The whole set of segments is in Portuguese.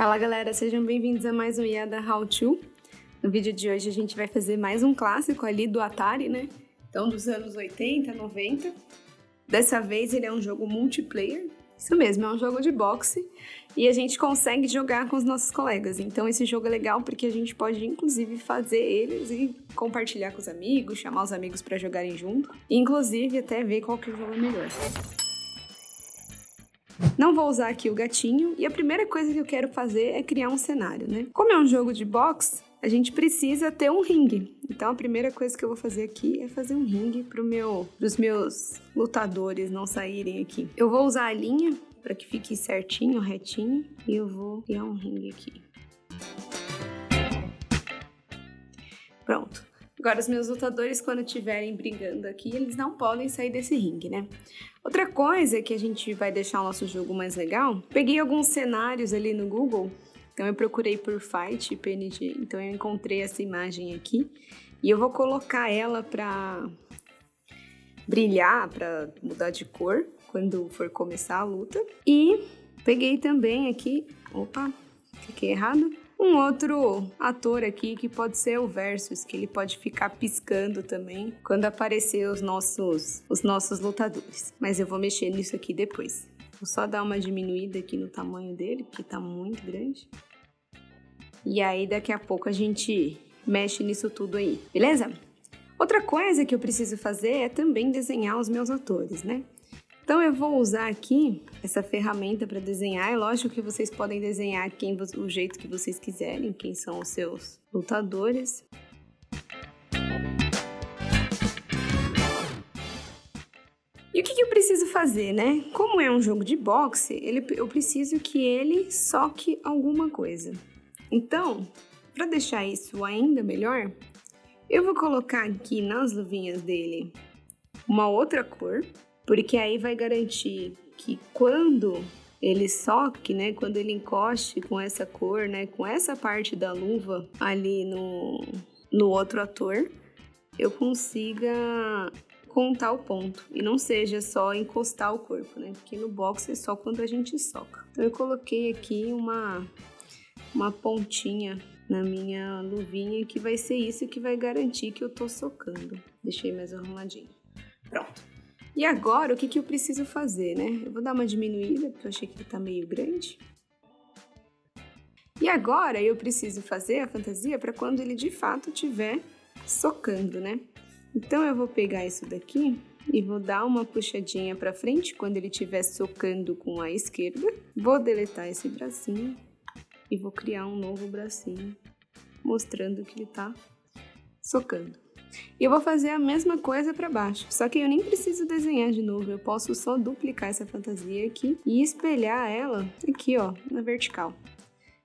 Fala galera, sejam bem-vindos a mais um Iada How To. No vídeo de hoje a gente vai fazer mais um clássico ali do Atari, né? Então dos anos 80, 90. Dessa vez ele é um jogo multiplayer. Isso mesmo, é um jogo de boxe e a gente consegue jogar com os nossos colegas. Então esse jogo é legal porque a gente pode inclusive fazer eles e compartilhar com os amigos, chamar os amigos para jogarem junto. Inclusive até ver qual que jogo é melhor. Não vou usar aqui o gatinho e a primeira coisa que eu quero fazer é criar um cenário, né? Como é um jogo de boxe, a gente precisa ter um ringue. Então a primeira coisa que eu vou fazer aqui é fazer um ringue pros meus lutadores não saírem aqui. Eu vou usar a linha para que fique certinho, retinho, e eu vou criar um ringue aqui. Pronto. Agora, os meus lutadores, quando estiverem brigando aqui, eles não podem sair desse ringue, né? Outra coisa que a gente vai deixar o nosso jogo mais legal, peguei alguns cenários ali no Google, então eu procurei por Fight PNG, então eu encontrei essa imagem aqui, e eu vou colocar ela pra brilhar, pra mudar de cor, quando for começar a luta. E peguei também aqui, opa, fiquei errado, um outro ator aqui que pode ser o Versus, que ele pode ficar piscando também quando aparecer os nossos lutadores. Mas eu vou mexer nisso aqui depois. Vou só dar uma diminuída aqui no tamanho dele, porque tá muito grande. E aí daqui a pouco a gente mexe nisso tudo aí, beleza? Outra coisa que eu preciso fazer é também desenhar os meus atores, né? Então eu vou usar aqui essa ferramenta para desenhar. É lógico que vocês podem desenhar o jeito que vocês quiserem, quem são os seus lutadores. E o que eu preciso fazer, né? Como é um jogo de boxe, eu preciso que ele soque alguma coisa. Então, para deixar isso ainda melhor, eu vou colocar aqui nas luvinhas dele uma outra cor, porque aí vai garantir que quando ele soque, né, quando ele encoste com essa cor, né, com essa parte da luva ali no outro ator, eu consiga contar o ponto e não seja só encostar o corpo, né, porque no boxe é só quando a gente soca. Então eu coloquei aqui uma pontinha na minha luvinha que vai ser isso que vai garantir que eu tô socando. Deixei mais arrumadinho. Pronto. E agora, o que eu preciso fazer, né? Eu vou dar uma diminuída, porque eu achei que ele tá meio grande. E agora, eu preciso fazer a fantasia para quando ele, de fato, estiver socando, né? Então, eu vou pegar isso daqui e vou dar uma puxadinha para frente quando ele estiver socando com a esquerda. Vou deletar esse bracinho e vou criar um novo bracinho, mostrando que ele tá socando. E eu vou fazer a mesma coisa para baixo, só que eu nem preciso desenhar de novo, eu posso só duplicar essa fantasia aqui e espelhar ela aqui, ó, na vertical.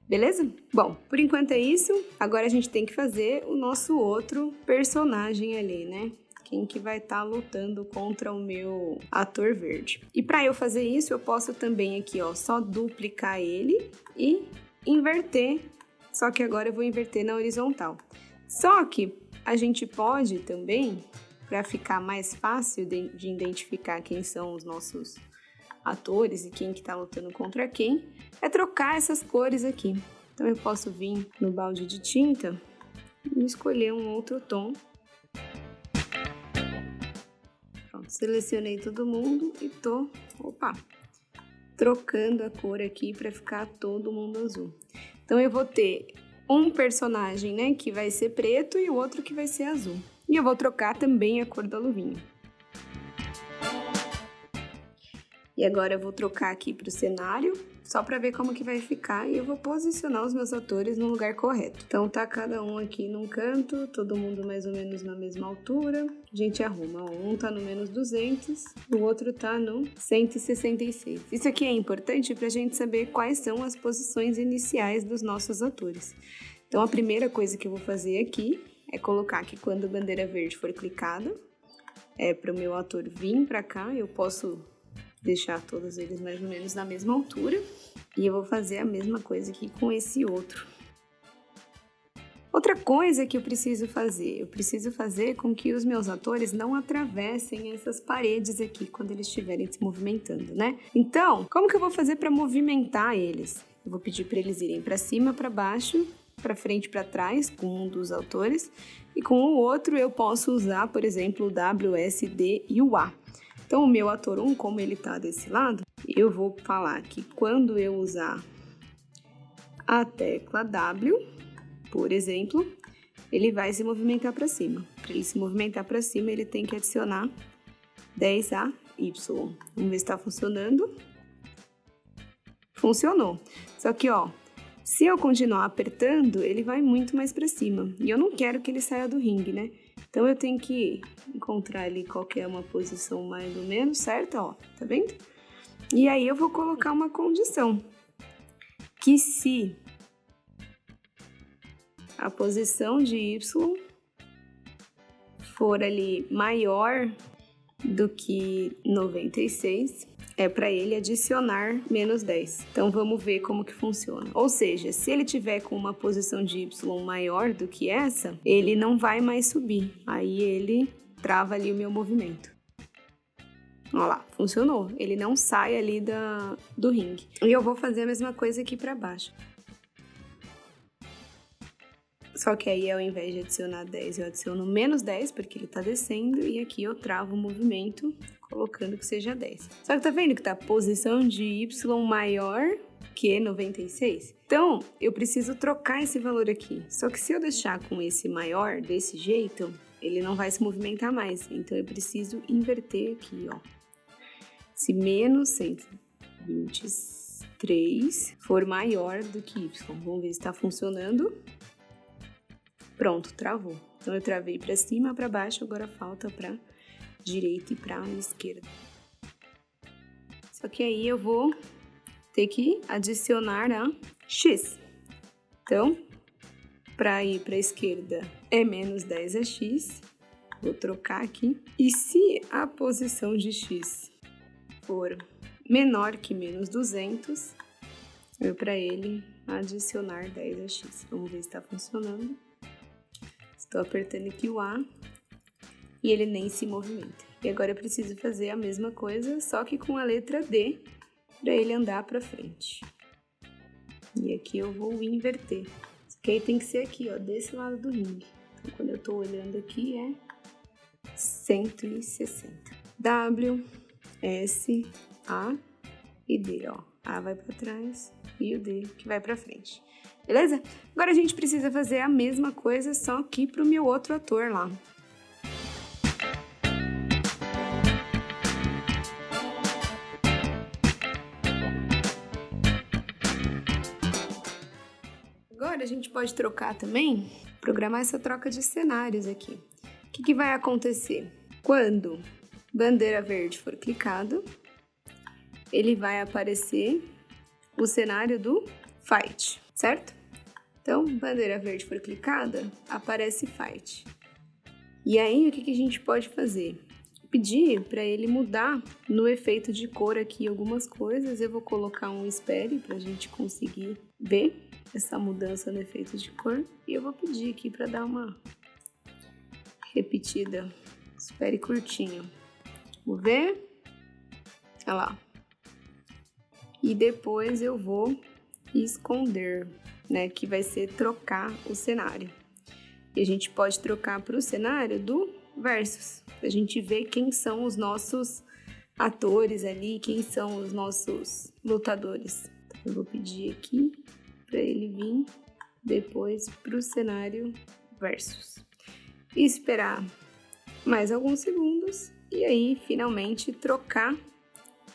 Beleza? Bom, por enquanto é isso. Agora a gente tem que fazer o nosso outro personagem ali, né? Quem que vai estar lutando contra o meu ator verde. E para eu fazer isso, eu posso também aqui, ó, só duplicar ele e inverter, só que agora eu vou inverter na horizontal. Só que a gente pode também, para ficar mais fácil de identificar quem são os nossos atores e quem que tá lutando contra quem, é trocar essas cores aqui. Então eu posso vir no balde de tinta e escolher um outro tom. Pronto, selecionei todo mundo e tô, trocando a cor aqui para ficar todo mundo azul. Então eu vou ter um personagem, né, que vai ser preto e o outro que vai ser azul. E eu vou trocar também a cor da luvinha. E agora eu vou trocar aqui para o cenário, só para ver como que vai ficar, e eu vou posicionar os meus atores no lugar correto. Então tá cada um aqui num canto, todo mundo mais ou menos na mesma altura. A gente arruma, um tá no menos 200, o outro tá no 166. Isso aqui é importante pra gente saber quais são as posições iniciais dos nossos atores. Então a primeira coisa que eu vou fazer aqui é colocar que quando a bandeira verde for clicada, é para o meu ator vir pra cá, eu posso deixar todos eles mais ou menos na mesma altura. E eu vou fazer a mesma coisa aqui com esse outro. Outra coisa que eu preciso fazer com que os meus atores não atravessem essas paredes aqui quando eles estiverem se movimentando, né? Então, como que eu vou fazer para movimentar eles? Eu vou pedir para eles irem para cima, para baixo, para frente e para trás, com um dos autores. E com o outro eu posso usar, por exemplo, o W, S, D e o A. Então, o meu ator 1, como ele está desse lado, eu vou falar que quando eu usar a tecla W, por exemplo, ele vai se movimentar para cima. Para ele se movimentar para cima, ele tem que adicionar 10 a Y. Vamos ver se está funcionando. Funcionou. Só que, ó, se eu continuar apertando, ele vai muito mais para cima. E eu não quero que ele saia do ringue, né? Então, eu tenho que encontrar ali qual que é uma posição mais ou menos certa, ó. Tá vendo? E aí, eu vou colocar uma condição. Que se a posição de Y for ali maior do que 96, é para ele adicionar menos 10. Então, vamos ver como que funciona. Ou seja, se ele tiver com uma posição de Y maior do que essa, ele não vai mais subir. Aí, ele trava ali o meu movimento. Olha lá, funcionou. Ele não sai ali do ringue. E eu vou fazer a mesma coisa aqui para baixo. Só que aí, ao invés de adicionar 10, eu adiciono menos 10, porque ele tá descendo, e aqui eu travo o movimento, colocando que seja 10. Só que tá vendo que tá a posição de Y maior que 96? Então, eu preciso trocar esse valor aqui. Só que se eu deixar com esse maior, desse jeito, ele não vai se movimentar mais. Então, eu preciso inverter aqui, ó. Se menos 123 for maior do que Y. Vamos ver se tá funcionando. Pronto, travou. Então, eu travei para cima, para baixo, agora falta para direita e para esquerda. Só que aí eu vou ter que adicionar a X. Então, para ir para a esquerda é menos 10 a X. Vou trocar aqui. E se a posição de X for menor que menos 200, eu para ele adicionar 10 a X. Vamos ver se está funcionando. Estou apertando aqui o A e ele nem se movimenta. E agora eu preciso fazer a mesma coisa, só que com a letra D, para ele andar para frente. E aqui eu vou inverter. Só que aí tem que ser aqui, ó, desse lado do ringue. Então, quando eu estou olhando aqui, é 160. W, S, A e D, ó. A vai para trás e o D que vai para frente. Beleza? Agora a gente precisa fazer a mesma coisa, só que pro meu outro ator lá. Agora a gente pode trocar também, programar essa troca de cenários aqui. O que vai acontecer? Quando bandeira verde for clicado, ele vai aparecer o cenário do Fight, certo? Então, bandeira verde for clicada, aparece Fight. E aí, o que a gente pode fazer? Pedir para ele mudar no efeito de cor aqui algumas coisas. Eu vou colocar um espere para a gente conseguir ver essa mudança no efeito de cor. E eu vou pedir aqui para dar uma repetida. Espere curtinho. Vamos ver? Olha lá. E depois eu vou esconder, né? Que vai ser trocar o cenário. E a gente pode trocar para o cenário do versus. A gente vê quem são os nossos atores ali, quem são os nossos lutadores. Então, eu vou pedir aqui para ele vir depois para o cenário versus. E esperar mais alguns segundos e aí finalmente trocar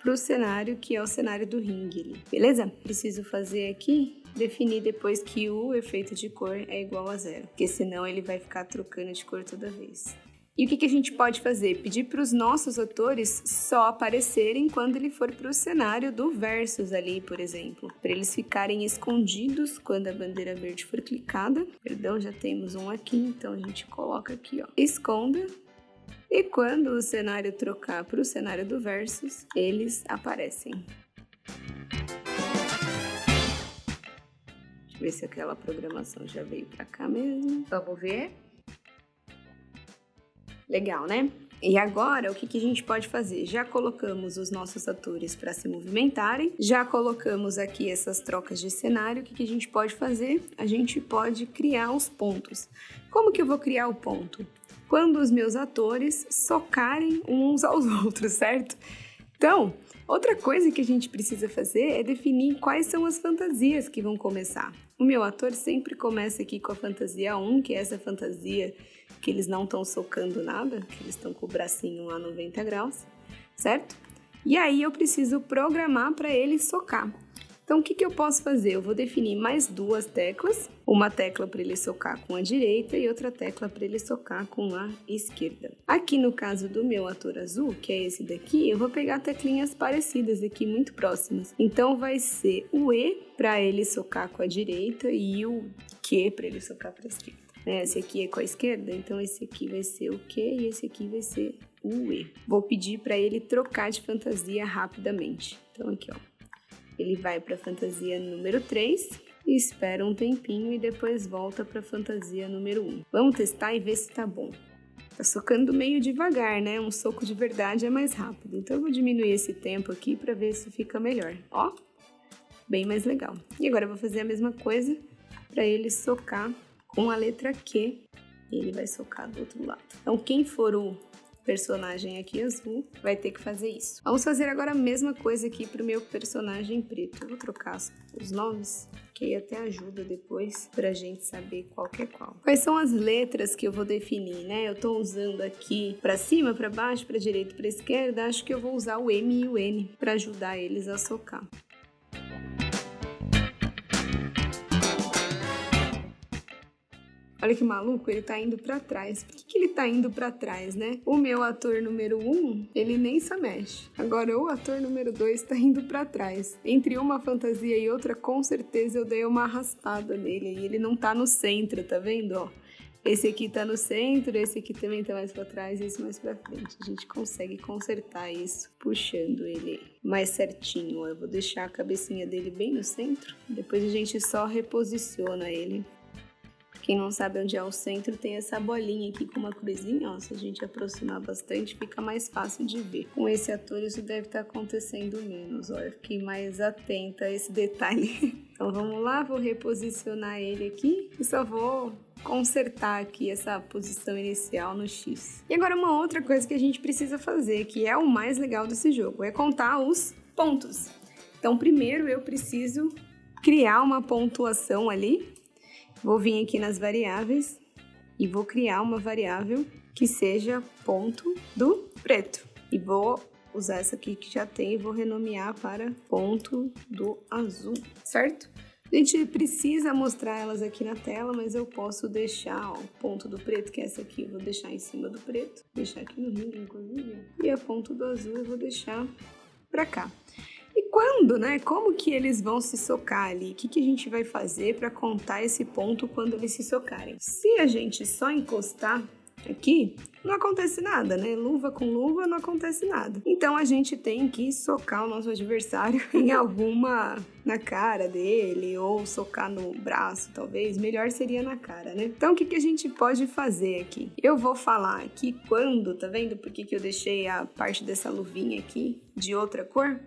para o cenário que é o cenário do ringue ali, beleza? Preciso fazer aqui, definir depois que o efeito de cor é igual a 0, porque senão ele vai ficar trocando de cor toda vez. E o que a gente pode fazer? Pedir para os nossos atores só aparecerem quando ele for para o cenário do versus ali, por exemplo. Para eles ficarem escondidos quando a bandeira verde for clicada. Perdão, já temos um aqui, então a gente coloca aqui, ó, esconda. E quando o cenário trocar para o cenário do versus, eles aparecem. Deixa eu ver se aquela programação já veio para cá mesmo. Vamos ver. Legal, né? E agora, o que a gente pode fazer? Já colocamos os nossos atores para se movimentarem, já colocamos aqui essas trocas de cenário. O que a gente pode fazer? A gente pode criar os pontos. Como que eu vou criar o ponto? Quando os meus atores socarem uns aos outros, certo? Então, outra coisa que a gente precisa fazer é definir quais são as fantasias que vão começar. O meu ator sempre começa aqui com a fantasia 1, que é essa fantasia que eles não estão socando nada, que eles estão com o bracinho a 90 graus, certo? E aí eu preciso programar para ele socar. Então, o que eu posso fazer? Eu vou definir mais 2 teclas, uma tecla para ele socar com a direita e outra tecla para ele socar com a esquerda. Aqui no caso do meu ator azul, que é esse daqui, eu vou pegar teclinhas parecidas aqui, muito próximas. Então, vai ser o E para ele socar com a direita e o Q para ele socar para a esquerda. Esse aqui é com a esquerda, então esse aqui vai ser o Q e esse aqui vai ser o E. Vou pedir para ele trocar de fantasia rapidamente. Então, aqui, ó. Ele vai para a fantasia número 3 e espera um tempinho e depois volta para a fantasia número 1. Vamos testar e ver se tá bom. Tá socando meio devagar, né? Um soco de verdade é mais rápido. Então eu vou diminuir esse tempo aqui para ver se fica melhor. Ó, bem mais legal. E agora eu vou fazer a mesma coisa para ele socar com a letra Q. E ele vai socar do outro lado. Então quem for o personagem aqui azul vai ter que fazer isso. Vamos fazer agora a mesma coisa aqui para o meu personagem preto. Eu vou trocar os nomes, que aí até ajuda depois pra gente saber qual que é qual. Quais são as letras que eu vou definir, né? Eu tô usando aqui para cima, para baixo, para direita, para esquerda. Acho que eu vou usar o M e o N para ajudar eles a socar. Olha que maluco, ele tá indo pra trás. Por que ele tá indo pra trás, né? O meu ator número 1, ele nem se mexe. Agora, o ator número 2 tá indo pra trás. Entre uma fantasia e outra, com certeza eu dei uma arrastada nele. E ele não tá no centro, tá vendo, ó? Esse aqui tá no centro, esse aqui também tá mais pra trás e esse mais pra frente. A gente consegue consertar isso puxando ele mais certinho, ó. Eu vou deixar a cabecinha dele bem no centro. Depois a gente só reposiciona ele. Quem não sabe onde é o centro, tem essa bolinha aqui com uma cruzinha, ó. Se a gente aproximar bastante, fica mais fácil de ver. Com esse ator, isso deve estar acontecendo menos, ó. Eu fiquei mais atenta a esse detalhe. Então, vamos lá, vou reposicionar ele aqui e só vou consertar aqui essa posição inicial no X. E agora, uma outra coisa que a gente precisa fazer, que é o mais legal desse jogo, é contar os pontos. Então, primeiro eu preciso criar uma pontuação ali. Vou vir aqui nas variáveis e vou criar uma variável que seja ponto do preto. E vou usar essa aqui que já tem e vou renomear para ponto do azul, certo? A gente precisa mostrar elas aqui na tela, mas eu posso deixar ó, o ponto do preto, que é essa aqui, eu vou deixar em cima do preto. Vou deixar aqui no meio, inclusive. E a ponto do azul eu vou deixar para cá. E quando, né? Como que eles vão se socar ali? O que a gente vai fazer para contar esse ponto quando eles se socarem? Se a gente só encostar aqui, não acontece nada, né? Luva com luva não acontece nada. Então a gente tem que socar o nosso adversário em alguma, na cara dele, ou socar no braço, talvez. Melhor seria na cara, né? Então o que a gente pode fazer aqui? Eu vou falar aqui quando, tá vendo? Por que eu deixei a parte dessa luvinha aqui de outra cor?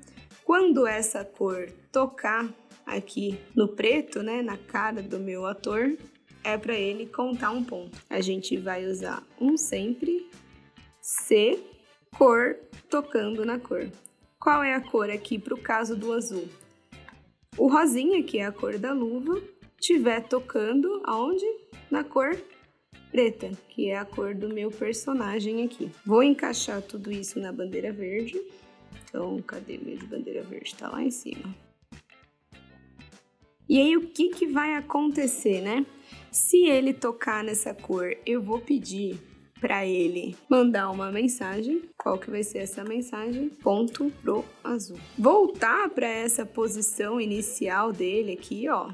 Quando essa cor tocar aqui no preto, né, na cara do meu ator, é para ele contar um ponto. A gente vai usar um sempre, C, cor, tocando na cor. Qual é a cor aqui para o caso do azul? O rosinha, que é a cor da luva, estiver tocando aonde? Na cor preta, que é a cor do meu personagem aqui. Vou encaixar tudo isso na bandeira verde. Então, cadê meu de bandeira verde? Tá lá em cima. E aí, o que vai acontecer, né? Se ele tocar nessa cor, eu vou pedir para ele mandar uma mensagem. Qual que vai ser essa mensagem? Ponto pro azul. Voltar para essa posição inicial dele aqui, ó.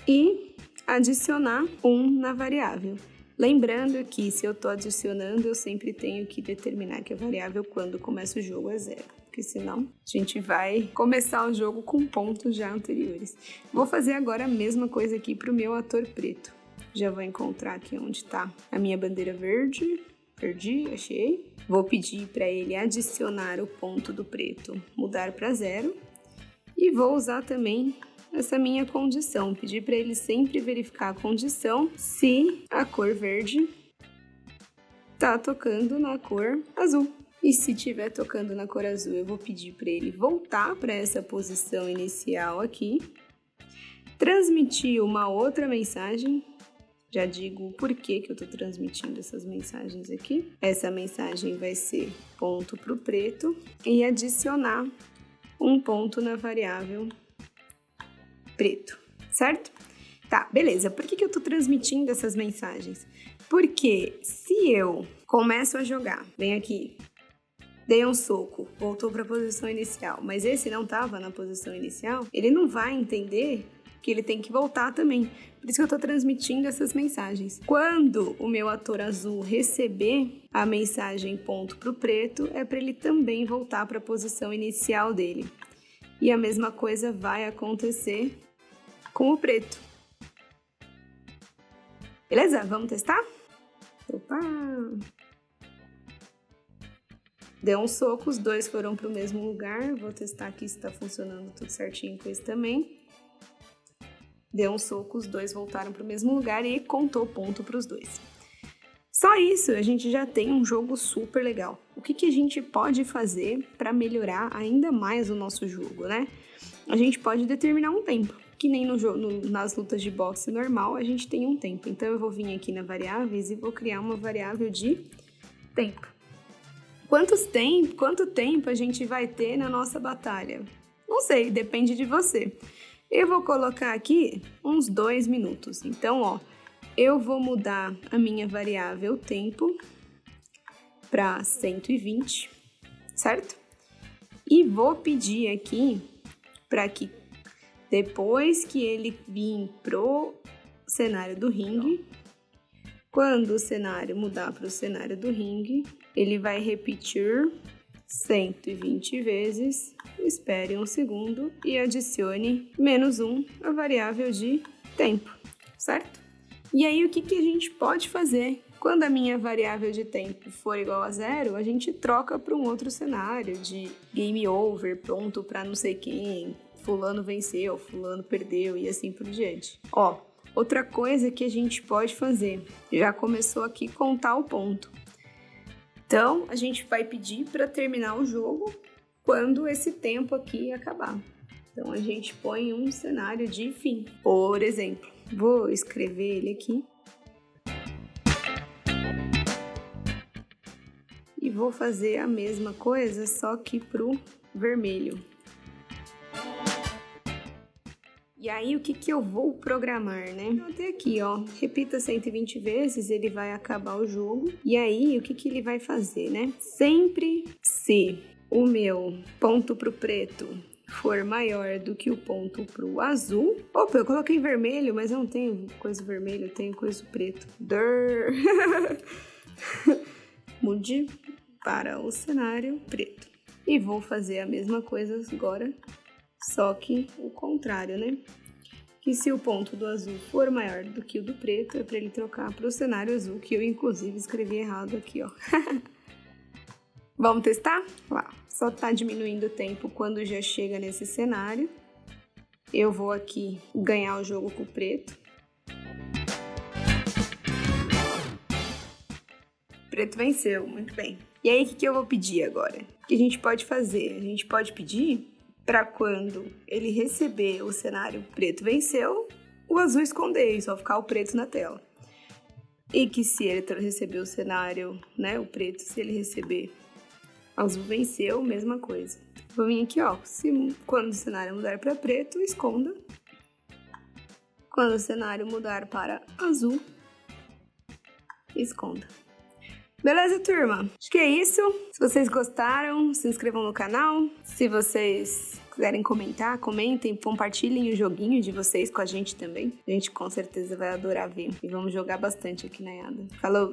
E adicionar 1 na variável. Lembrando que se eu tô adicionando, eu sempre tenho que determinar que a variável quando começa o jogo é 0. Porque senão a gente vai começar o jogo com pontos já anteriores. Vou fazer agora a mesma coisa aqui para o meu ator preto. Já vou encontrar aqui onde está a minha bandeira verde. Perdi, achei. Vou pedir para ele adicionar o ponto do preto, mudar para 0. E vou usar também essa minha condição. Pedir para ele sempre verificar a condição se a cor verde tá tocando na cor azul. E se estiver tocando na cor azul, eu vou pedir para ele voltar para essa posição inicial aqui. Transmitir uma outra mensagem. Já digo o porquê que eu estou transmitindo essas mensagens aqui. Essa mensagem vai ser ponto para o preto e adicionar um ponto na variável preto, certo? Tá, beleza. Por que eu estou transmitindo essas mensagens? Porque se eu começo a jogar, vem aqui, dei um soco, voltou para a posição inicial, mas esse não estava na posição inicial, ele não vai entender que ele tem que voltar também. Por isso que eu estou transmitindo essas mensagens. Quando o meu ator azul receber a mensagem ponto para o preto, é para ele também voltar para a posição inicial dele. E a mesma coisa vai acontecer com o preto. Beleza? Vamos testar? Opa! Deu um soco, os dois foram para o mesmo lugar. Vou testar aqui se está funcionando tudo certinho com esse também. Deu um soco, os dois voltaram para o mesmo lugar e contou ponto para os dois. Só isso, a gente já tem um jogo super legal. O que a gente pode fazer para melhorar ainda mais o nosso jogo, né? A gente pode determinar um tempo, que nem nas lutas de boxe normal, a gente tem um tempo. Então, eu vou vir aqui na variáveis e vou criar uma variável de tempo. Quanto tempo a gente vai ter na nossa batalha? Não sei, depende de você. Eu vou colocar aqui uns 2 minutos. Então, ó, eu vou mudar a minha variável tempo para 120, certo? E vou pedir aqui para que depois que ele vir pro cenário do ringue, quando o cenário mudar para o cenário do ringue, ele vai repetir 120 vezes, espere um segundo e adicione -1 a variável de tempo, certo? E aí, o que a gente pode fazer? Quando a minha variável de tempo for igual a 0, a gente troca para um outro cenário de game over, pronto para não sei quem, fulano venceu, fulano perdeu e assim por diante. Ó, outra coisa que a gente pode fazer, já começou aqui contar o ponto. Então, a gente vai pedir para terminar o jogo quando esse tempo aqui acabar. Então, a gente põe um cenário de fim. Por exemplo, vou escrever ele aqui. E vou fazer a mesma coisa, só que pro vermelho. E aí, o que eu vou programar, né? Então, até aqui, ó, repita 120 vezes, ele vai acabar o jogo. E aí, o que ele vai fazer, né? Sempre se o meu ponto pro preto for maior do que o ponto pro azul... Opa, eu coloquei vermelho, mas eu não tenho coisa vermelha, eu tenho coisa preto. Mude para o cenário preto. E vou fazer a mesma coisa agora, só que o contrário, né? Que se o ponto do azul for maior do que o do preto, é para ele trocar para o cenário azul, que eu inclusive escrevi errado aqui, ó. Vamos testar? Lá, só tá diminuindo o tempo quando já chega nesse cenário. Eu vou aqui ganhar o jogo com o preto. Preto venceu, muito bem. E aí, o que eu vou pedir agora? O que a gente pode fazer? A gente pode pedir para quando ele receber o cenário preto venceu, o azul esconder e só ficar o preto na tela. E que se ele receber o cenário, né, o preto, se ele receber azul venceu, mesma coisa. Vou vir aqui, ó, quando o cenário mudar para preto, esconda. Quando o cenário mudar para azul, esconda. Beleza, turma? Acho que é isso. Se vocês gostaram, se inscrevam no canal. Se vocês quiserem comentar, comentem, compartilhem o joguinho de vocês com a gente também. A gente com certeza vai adorar ver. E vamos jogar bastante aqui na Yada. Falou!